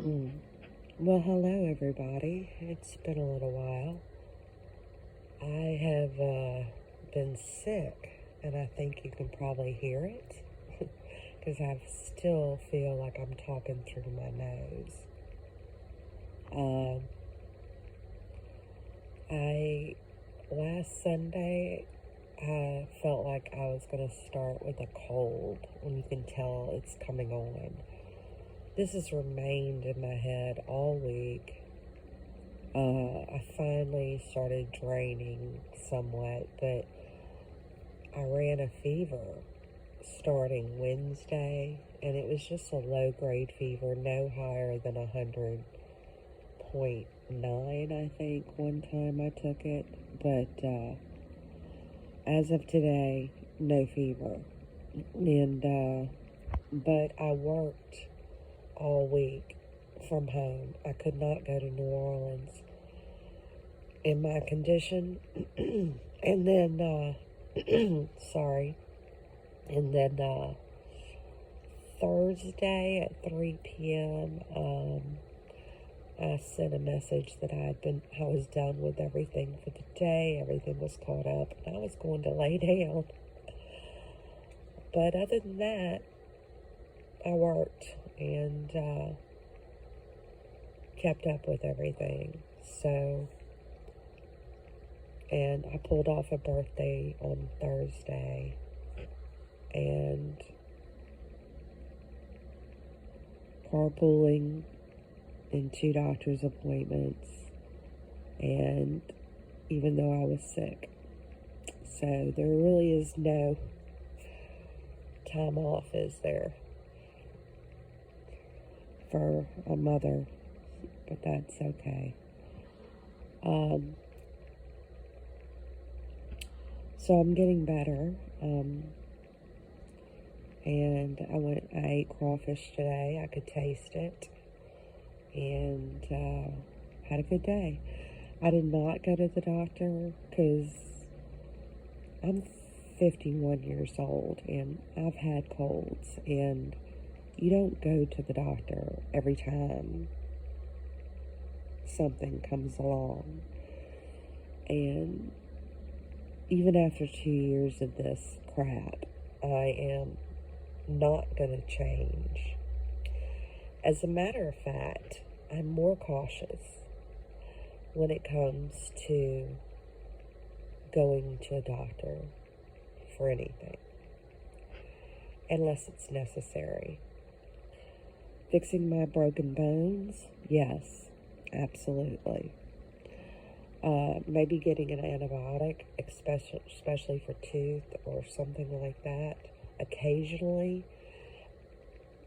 Mm. Well, hello everybody. It's been a little while. I have been sick, and I think you can probably hear it because I still feel like I'm talking through my nose. Um, I last Sunday I felt like I was going to start with a cold, and you can tell it's coming on. This has remained in my head all week. I finally started draining somewhat, but I ran a fever starting Wednesday, and it was just a low grade fever, no higher than 100.9, I think, one time I took it. But as of today, no fever. And, but I worked all week from home. I could not go to New Orleans in my condition. And then, sorry. And then Thursday at 3 p.m., I sent a message that I was done with everything for the day. Everything was caught up, and I was going to lay down. But other than that, I worked and kept up with everything. So, and I pulled off a birthday on Thursday, and carpooling in 2 doctor's appointments, and even though I was sick. So there really is no time off, is there, for a mother, but that's okay. So I'm getting better, and I ate crawfish today. I could taste it, and had a good day. I did not go to the doctor because I'm 51 years old, and I've had colds, and you don't go to the doctor every time something comes along. And even after 2 years of this crap, I am not going to change. As a matter of fact, I'm more cautious when it comes to going to a doctor for anything, unless it's necessary. Fixing my broken bones? Yes, absolutely. Maybe getting an antibiotic, especially for tooth or something like that, occasionally,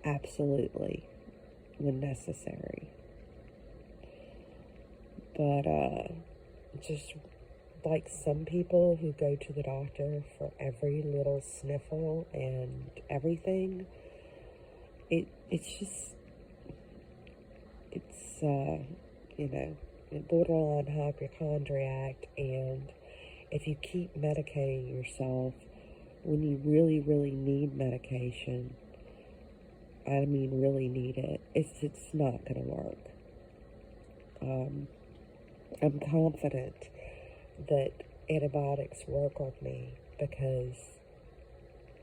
absolutely, when necessary. But just like some people who go to the doctor for every little sniffle and everything, it's borderline hypochondriac. And if you keep medicating yourself when you really, really need medication, I mean really need it, it's not going to work. I'm confident that antibiotics work on me because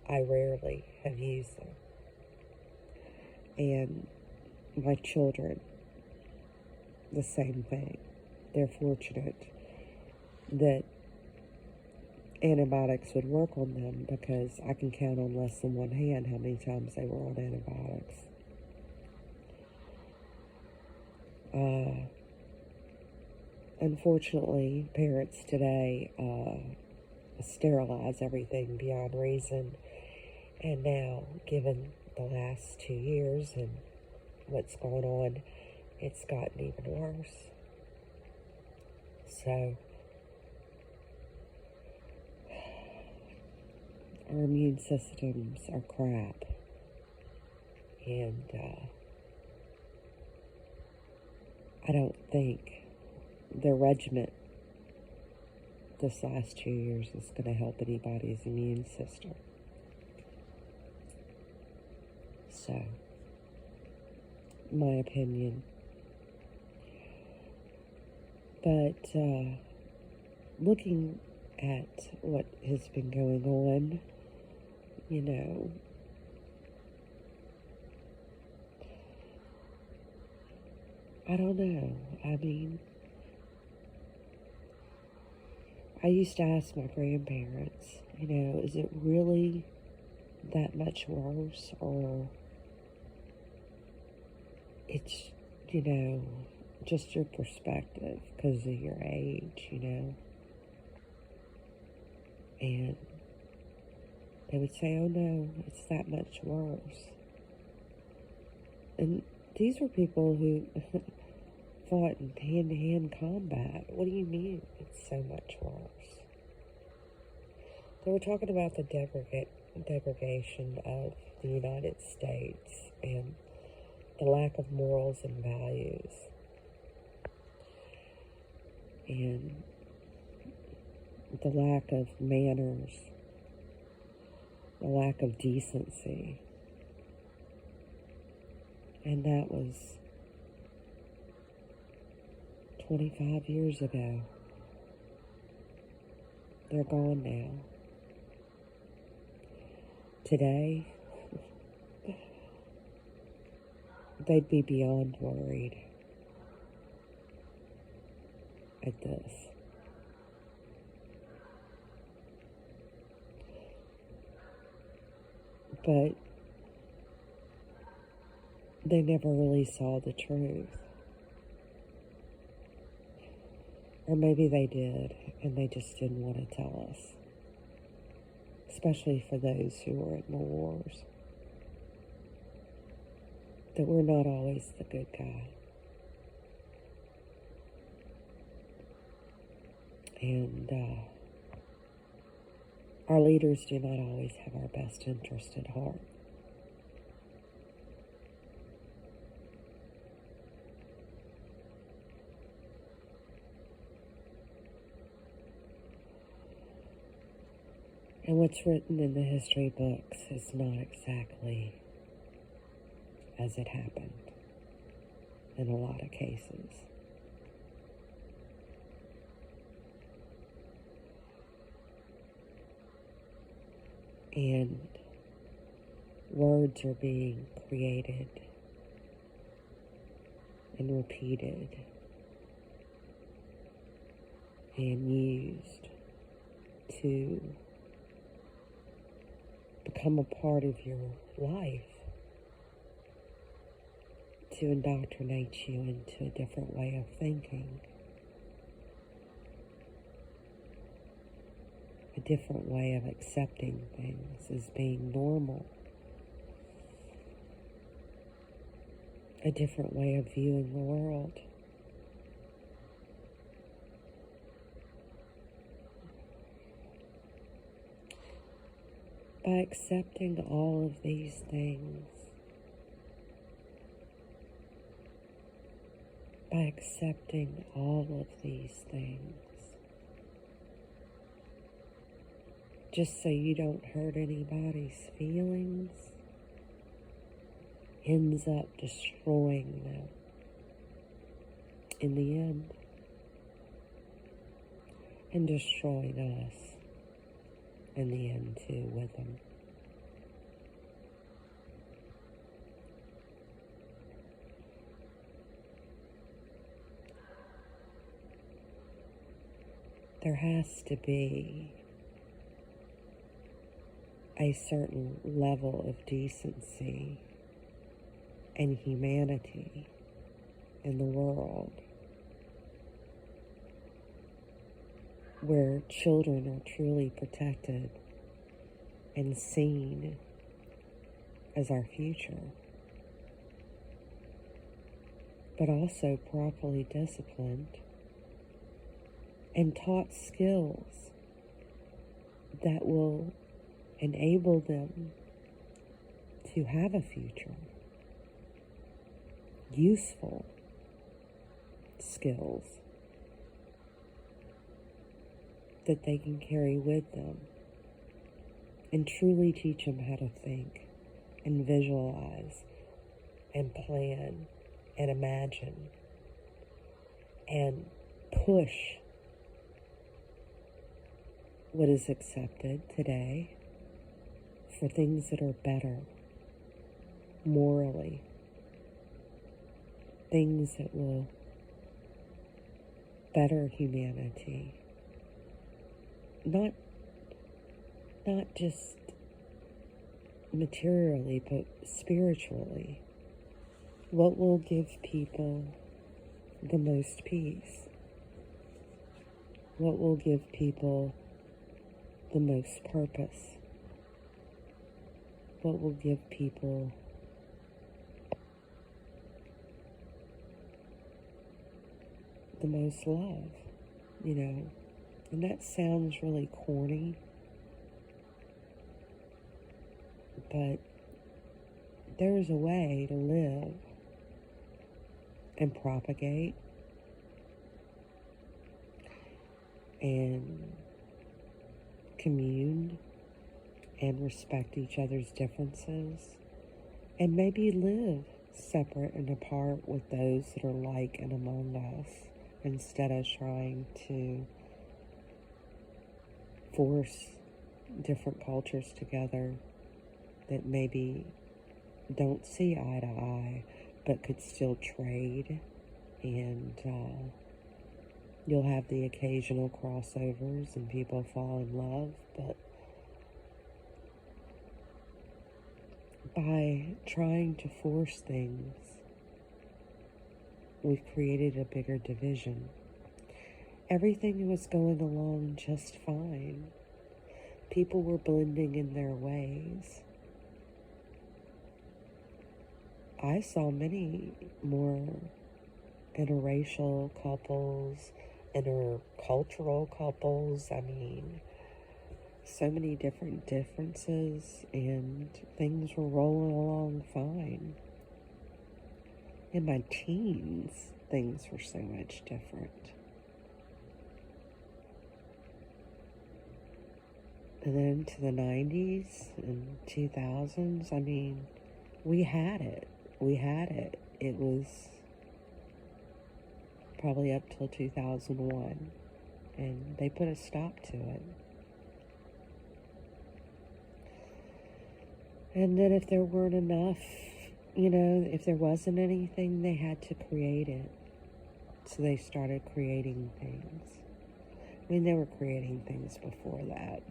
I rarely have used them. And my children, the same thing. They're fortunate that antibiotics would work on them because I can count on less than one hand how many times they were on antibiotics. Unfortunately, parents today sterilize everything beyond reason, and now, given the last 2 years and what's going on, it's gotten even worse. So, our immune systems are crap, and I don't think the regiment this last 2 years is going to help anybody's immune system. So, my opinion. But looking at what has been going on, you know, I don't know. I mean, I used to ask my grandparents, you know, is it really that much worse, or it's, you know, just your perspective because of your age, you know? And they would say, oh no, it's that much worse. And these were people who fought in hand-to-hand combat. What do you mean it's so much worse? They were talking about the degradation of the United States and the lack of morals and values. And the lack of manners, the lack of decency. And that was 25 years ago. They're gone now. Today, they'd be beyond worried at this. But they never really saw the truth. Or maybe they did, and they just didn't want to tell us. Especially for those who were in the wars. That we're not always the good guy. And our leaders do not always have our best interest at heart. And what's written in the history books is not exactly as it happened in a lot of cases. And words are being created and repeated and used to become a part of your life, to indoctrinate you into a different way of thinking, a different way of accepting things as being normal, a different way of viewing the world. By accepting all of these things, just so you don't hurt anybody's feelings, ends up destroying them in the end, and destroying us in the end too with them. There has to be a certain level of decency and humanity in the world where children are truly protected and seen as our future, but also properly disciplined and taught skills that will enable them to have a future. Useful skills that they can carry with them and truly teach them how to think and visualize and plan and imagine and push what is accepted today for things that are better morally, things that will better humanity, not just materially, but spiritually. What will give people the most peace? What will give people the most purpose? What will give people the most love, And that sounds really corny, but there's a way to live and propagate and commune and respect each other's differences and maybe live separate and apart with those that are like and among us instead of trying to force different cultures together that maybe don't see eye to eye but could still trade, and you'll have the occasional crossovers and people fall in love, but by trying to force things, we've created a bigger division. Everything was going along just fine. People were blending in their ways. I saw many more interracial couples, intercultural couples. I mean, so many different differences, and things were rolling along fine. In my teens, things were so much different. And then to the 90s and 2000s, I mean, we had it. It was probably up till 2001, and they put a stop to it. And then if there weren't enough, if there wasn't anything, they had to create it. So they started creating things. I mean, they were creating things before that.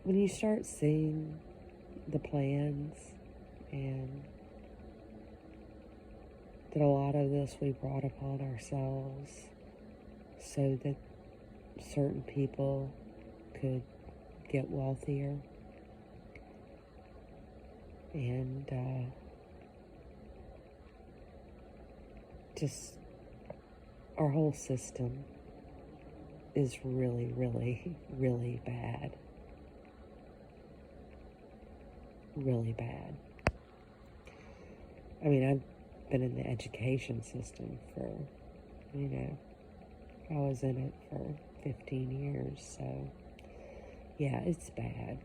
When you start seeing the plans, and that a lot of this we brought upon ourselves so that certain people could get wealthier, and just our whole system is really, really, really bad. Really bad. I mean, I've been in the education system for, I was in it for 15 years, so yeah, it's bad.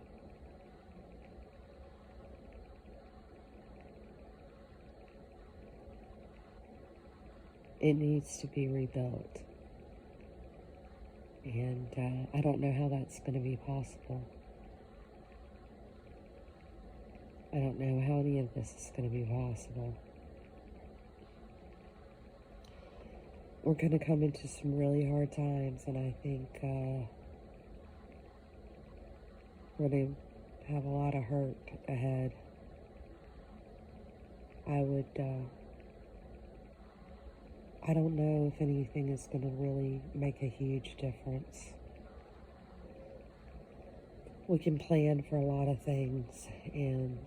It needs to be rebuilt. And I don't know how that's going to be possible. I don't know how any of this is going to be possible. We're going to come into some really hard times, and I think we're going to have a lot of hurt ahead. I don't know if anything is going to really make a huge difference. We can plan for a lot of things, and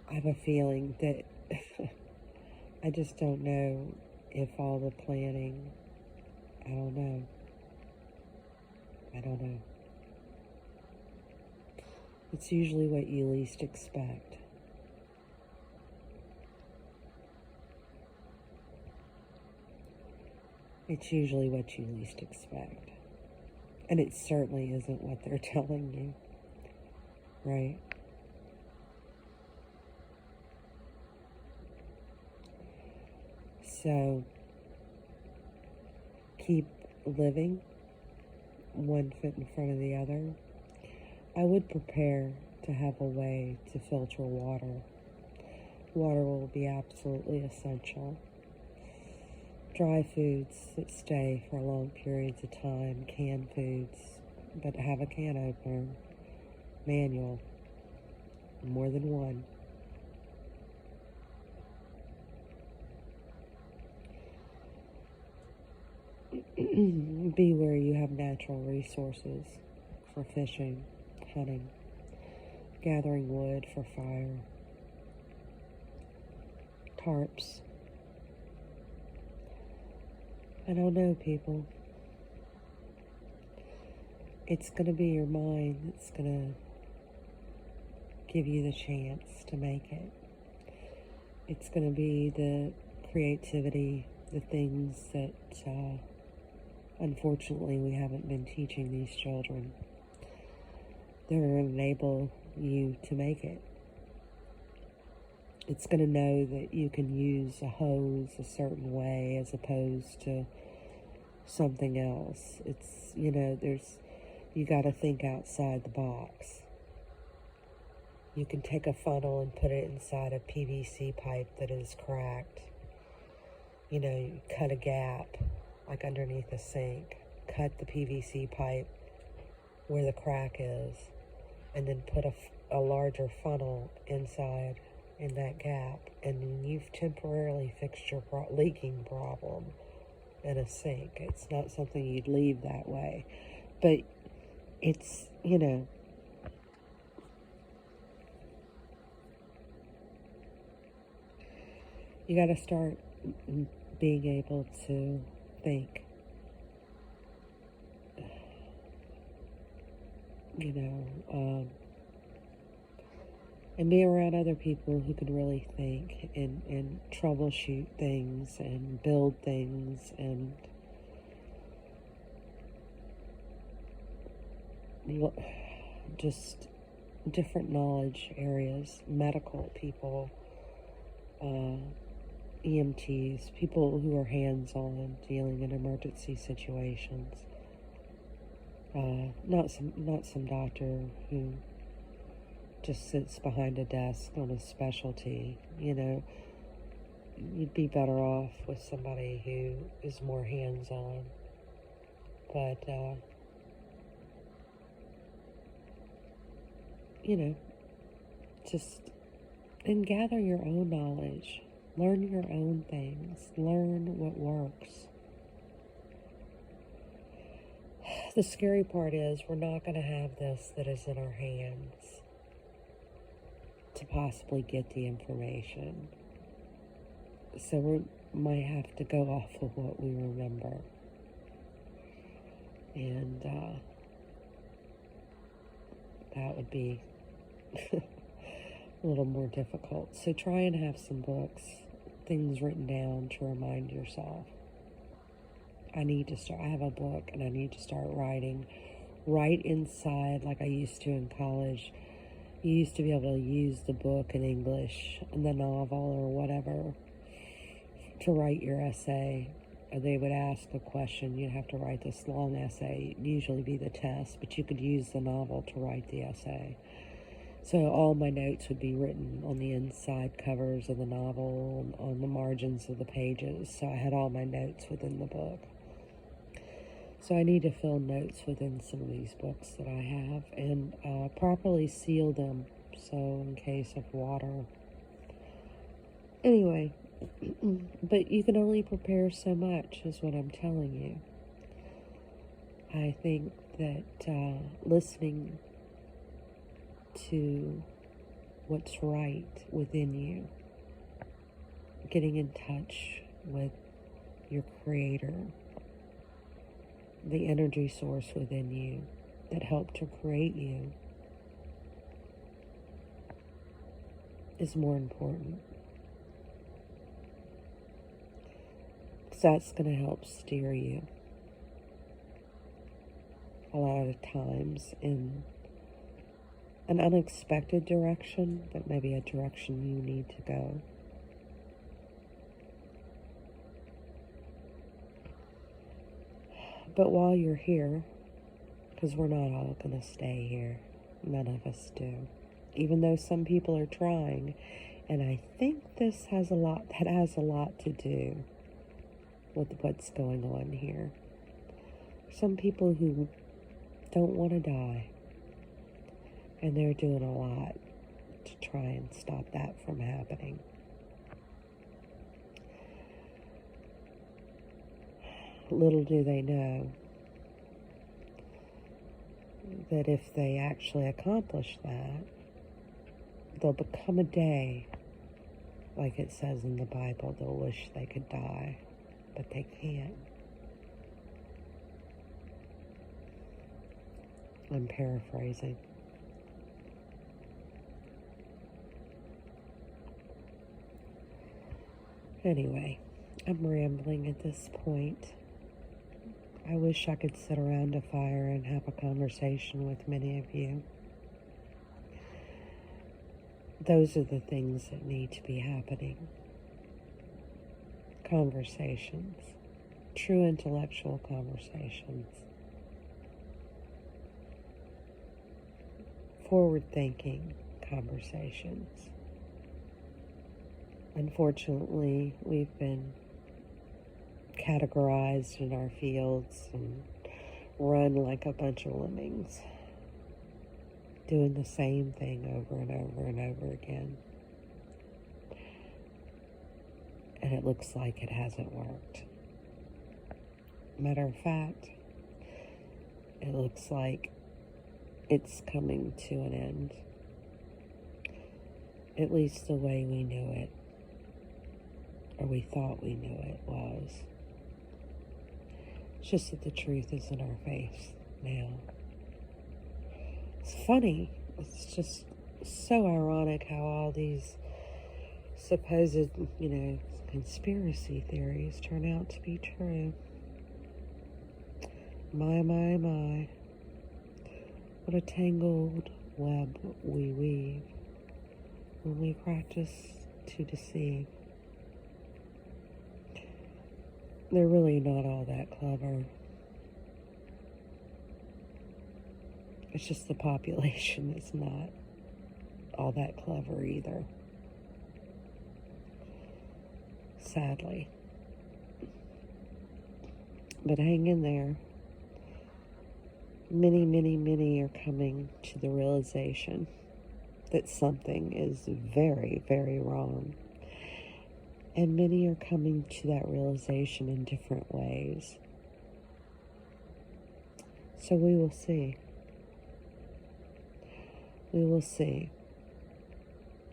I have a feeling that I just don't know if all the planning, I don't know. It's usually what you least expect. It's usually what you least expect. And it certainly isn't what they're telling you. right? So keep living one foot in front of the other. I would prepare to have a way to filter water. Water will be absolutely essential. Dry foods that stay for long periods of time, canned foods, but have a can opener, manual, more than one. Be where you have natural resources for fishing, hunting, gathering wood for fire, tarps. I don't know, people. It's going to be your mind that's going to give you the chance to make it. It's going to be the creativity, the things that, unfortunately, we haven't been teaching these children. They're going to enable you to make it. It's going to know that you can use a hose a certain way as opposed to something else. It's, you got to think outside the box. You can take a funnel and put it inside a PVC pipe that is cracked. You cut a gap, like underneath a sink. Cut the PVC pipe where the crack is, and then put a larger funnel inside in that gap, and then you've temporarily fixed your leaking problem in a sink. It's not something you'd leave that way, but it's, you got to start being able to think, and be around other people who can really think and troubleshoot things and build things and just different knowledge areas, medical people, EMTs, people who are hands-on dealing in emergency situations. Not some doctor who just sits behind a desk on a specialty. You'd be better off with somebody who is more hands-on. But, and gather your own knowledge. Learn your own things. Learn what works. The scary part is we're not going to have this that is in our hands to possibly get the information. So we might have to go off of what we remember. And that would be a little more difficult. So try and have some books, things written down to remind yourself. I have a book and I need to start writing. Write inside like I used to in college. You used to be able to use the book in English and the novel or whatever to write your essay. Or they would ask a question. You'd have to write this long essay. It'd usually be the test, but you could use the novel to write the essay. So all my notes would be written on the inside covers of the novel, on the margins of the pages. So I had all my notes within the book. So I need to fill notes within some of these books that I have and properly seal them, so in case of water. Anyway, but you can only prepare so much is what I'm telling you. I think that listening to what's right within you, getting in touch with your creator, the energy source within you that helped to create you, is more important. Because that's going to help steer you a lot of times in an unexpected direction, but maybe a direction you need to go. But while you're here, because we're not all going to stay here, none of us do, even though some people are trying, and I think this has a lot to do with what's going on here. Some people who don't want to die, and they're doing a lot to try and stop that from happening. Little do they know that if they actually accomplish that, there'll become a day, like it says in the Bible, they'll wish they could die, but they can't. I'm paraphrasing. Anyway, I'm rambling at this point. I wish I could sit around a fire and have a conversation with many of you. Those are the things that need to be happening. Conversations. True intellectual conversations. Forward-thinking conversations. Unfortunately, we've been categorized in our fields and run like a bunch of lemmings, doing the same thing over and over and over again. And it looks like it hasn't worked. Matter of fact, it looks like it's coming to an end. At least the way we knew it, or we thought we knew it, was. It's just that the truth is in our face now. It's funny. It's just so ironic how all these supposed, conspiracy theories turn out to be true. My. What a tangled web we weave when we practice to deceive. They're really not all that clever. It's just the population is not all that clever either. Sadly. But hang in there. Many are coming to the realization that something is very, very wrong. And many are coming to that realization in different ways. So we will see. We will see.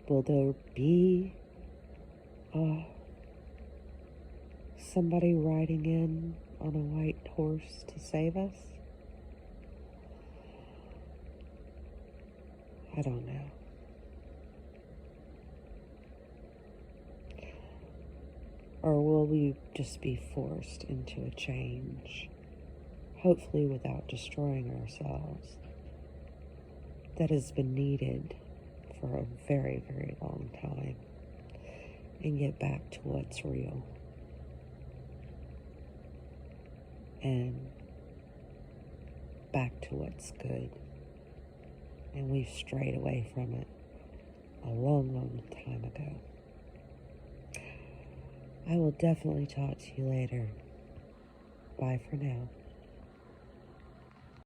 Will there be somebody riding in on a white horse to save us? I don't know. Or will we just be forced into a change, hopefully without destroying ourselves, that has been needed for a very, very long time, and get back to what's real and back to what's good. And we've strayed away from it a long time ago. I will definitely talk to you later. Bye for now.